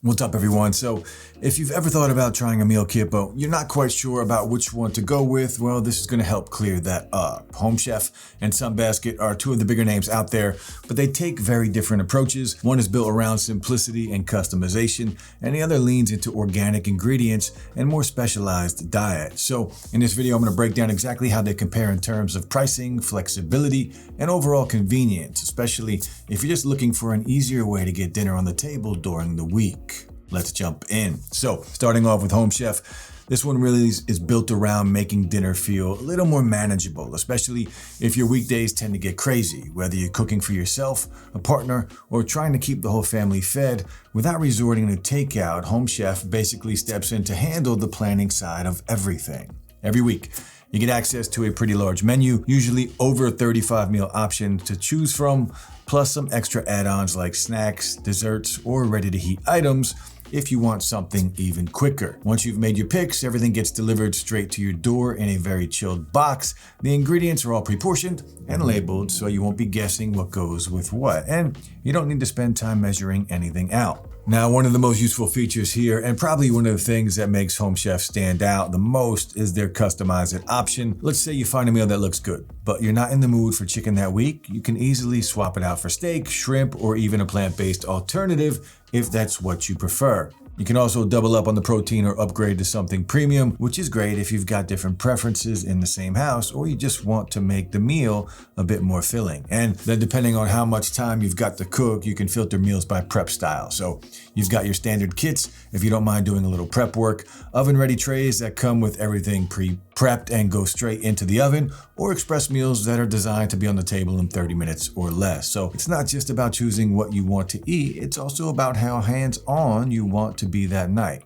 What's up, everyone? So if you've ever thought about trying a meal kit, but you're not quite sure about which one to go with, well, this is going to help clear that up. Home Chef and Sunbasket are two of the bigger names out there, but they take very different approaches. One is built around simplicity and customization, and the other leans into organic ingredients and more specialized diet. So in this video, I'm going to break down exactly how they compare in terms of pricing, flexibility, and overall convenience, especially if you're just looking for an easier way to get dinner on the table during the week. Let's jump in. So starting off with Home Chef, this one really is built around making dinner feel a little more manageable, especially if your weekdays tend to get crazy, whether you're cooking for yourself, a partner, or trying to keep the whole family fed. Without resorting to takeout, Home Chef basically steps in to handle the planning side of everything. Every week, you get access to a pretty large menu, usually over 35 meal options to choose from, plus some extra add-ons like snacks, desserts, or ready-to-heat items if you want something even quicker. Once you've made your picks, everything gets delivered straight to your door in a very chilled box. The ingredients are all pre-portioned and labeled, so you won't be guessing what goes with what, and you don't need to spend time measuring anything out. Now, one of the most useful features here, and probably one of the things that makes Home Chef stand out the most, is their customize it option. Let's say you find a meal that looks good, but you're not in the mood for chicken that week. You can easily swap it out for steak, shrimp, or even a plant-based alternative if that's what you prefer. You can also double up on the protein or upgrade to something premium, which is great if you've got different preferences in the same house or you just want to make the meal a bit more filling. And then depending on how much time you've got to cook, you can filter meals by prep style. So you've got your standard kits if you don't mind doing a little prep work, oven-ready trays that come with everything pre-prepped and go straight into the oven, or express meals that are designed to be on the table in 30 minutes or less. So it's not just about choosing what you want to eat, it's also about how hands-on you want to be that night.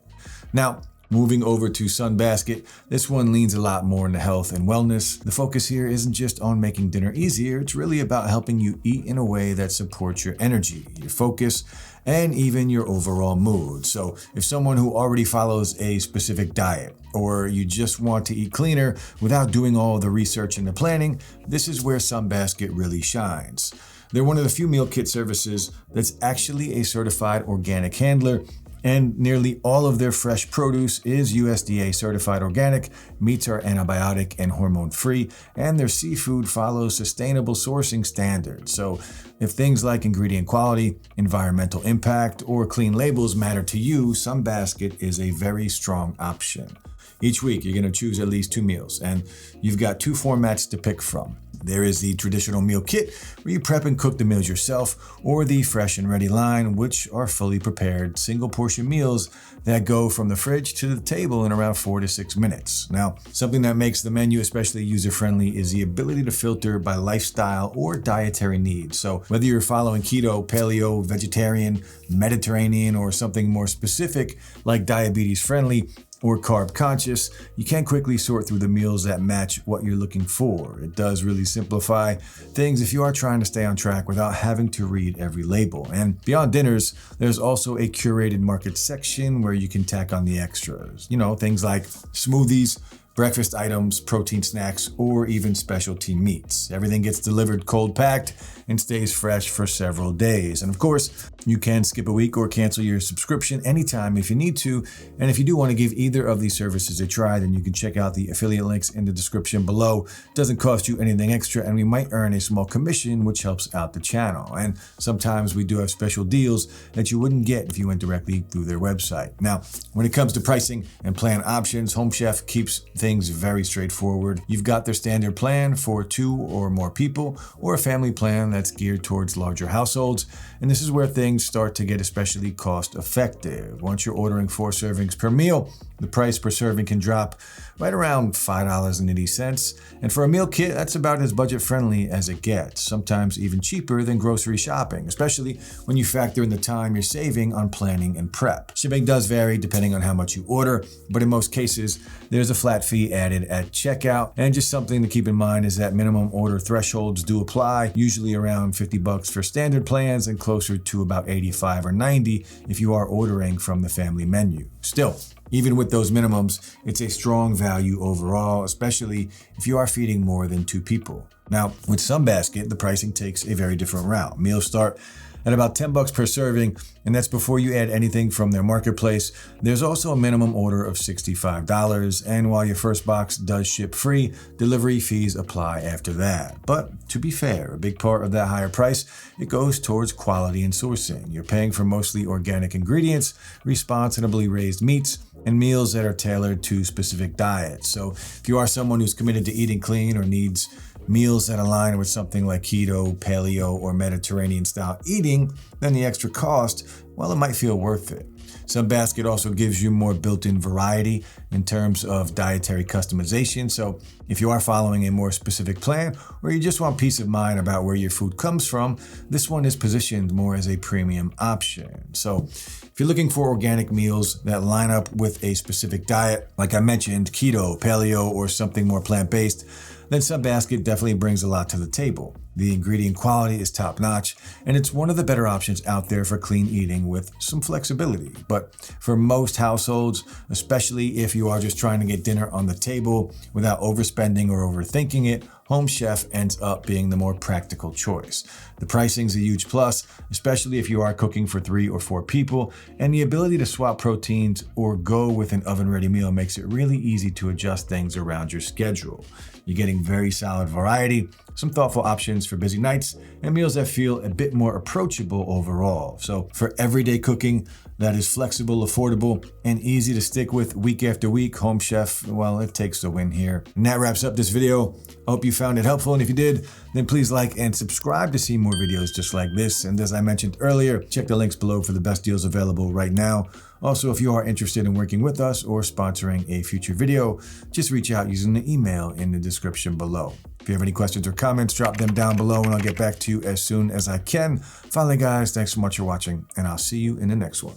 Now, moving over to Sunbasket, this one leans a lot more into health and wellness. The focus here isn't just on making dinner easier, it's really about helping you eat in a way that supports your energy, your focus, and even your overall mood. So if someone who already follows a specific diet, or you just want to eat cleaner without doing all the research and the planning, this is where Sunbasket really shines. They're one of the few meal kit services that's actually a certified organic handler, and nearly all of their fresh produce is USDA certified organic, meats are antibiotic and hormone free, and their seafood follows sustainable sourcing standards. So if things like ingredient quality, environmental impact, or clean labels matter to you, Sunbasket is a very strong option. Each week, you're going to choose at least 2 meals, and you've got 2 formats to pick from. There is the traditional meal kit, where you prep and cook the meals yourself, or the fresh and ready line, which are fully prepared single portion meals that go from the fridge to the table in around 4 to 6 minutes. Now, something that makes the menu especially user-friendly is the ability to filter by lifestyle or dietary needs. So whether you're following keto, paleo, vegetarian, Mediterranean, or something more specific like diabetes-friendly, or carb conscious, you can quickly sort through the meals that match what you're looking for. It does really simplify things if you are trying to stay on track without having to read every label. And beyond dinners, there's also a curated market section where you can tack on the extras. You know, things like smoothies, breakfast items, protein snacks, or even specialty meats. Everything gets delivered cold packed and stays fresh for several days. And of course, you can skip a week or cancel your subscription anytime if you need to. And if you do want to give either of these services a try, then you can check out the affiliate links in the description below. It doesn't cost you anything extra, and we might earn a small commission, which helps out the channel. And sometimes we do have special deals that you wouldn't get if you went directly through their website. Now, when it comes to pricing and plan options, Home Chef keeps things very straightforward. You've got their standard plan for 2 or more people, or a family plan that's geared towards larger households. And this is where things start to get especially cost effective. Once you're ordering 4 servings per meal, the price per serving can drop right around $5.80. And for a meal kit, that's about as budget friendly as it gets, sometimes even cheaper than grocery shopping, especially when you factor in the time you're saving on planning and prep. Shipping does vary depending on how much you order, but in most cases, there's a flat fee added at checkout. And just something to keep in mind is that minimum order thresholds do apply, usually around $50 for standard plans and closer to about $85 or $90 if you are ordering from the family menu. Still, even with those minimums, it's a strong value overall, especially if you are feeding more than 2 people. Now, with Sunbasket, the pricing takes a very different route. Meals start at about $10 per serving, and that's before you add anything from their marketplace. There's also a minimum order of $65, and while your first box does ship free, delivery fees apply after that. But to be fair, a big part of that higher price, it goes towards quality and sourcing. You're paying for mostly organic ingredients, responsibly raised meats, and meals that are tailored to specific diets. So if you are someone who's committed to eating clean or needs meals that align with something like keto, paleo, or Mediterranean style eating, then the extra cost, well, it might feel worth it. Sunbasket also gives you more built-in variety in terms of dietary customization. So if you are following a more specific plan, or you just want peace of mind about where your food comes from, this one is positioned more as a premium option. So if you're looking for organic meals that line up with a specific diet, like I mentioned, keto, paleo, or something more plant-based, then Sunbasket definitely brings a lot to the table. The ingredient quality is top-notch, and it's one of the better options out there for clean eating with some flexibility. But for most households, especially if you are just trying to get dinner on the table without overspending or overthinking it, Home Chef ends up being the more practical choice. The pricing's a huge plus, especially if you are cooking for 3 or 4 people, and the ability to swap proteins or go with an oven-ready meal makes it really easy to adjust things around your schedule. You're getting very solid variety, some thoughtful options for busy nights, and meals that feel a bit more approachable overall. So for everyday cooking that is flexible, affordable, and easy to stick with week after week, Home Chef, well, it takes the win here. And that wraps up this video. I hope you found it helpful, and if you did, then please like and subscribe to see more videos just like this. And as I mentioned earlier, check the links below for the best deals available right now. Also, if you are interested in working with us or sponsoring a future video, just reach out using the email in the description below. If you have any questions or comments, drop them down below and I'll get back to you as soon as I can. Finally, guys, thanks so much for watching, and I'll see you in the next one.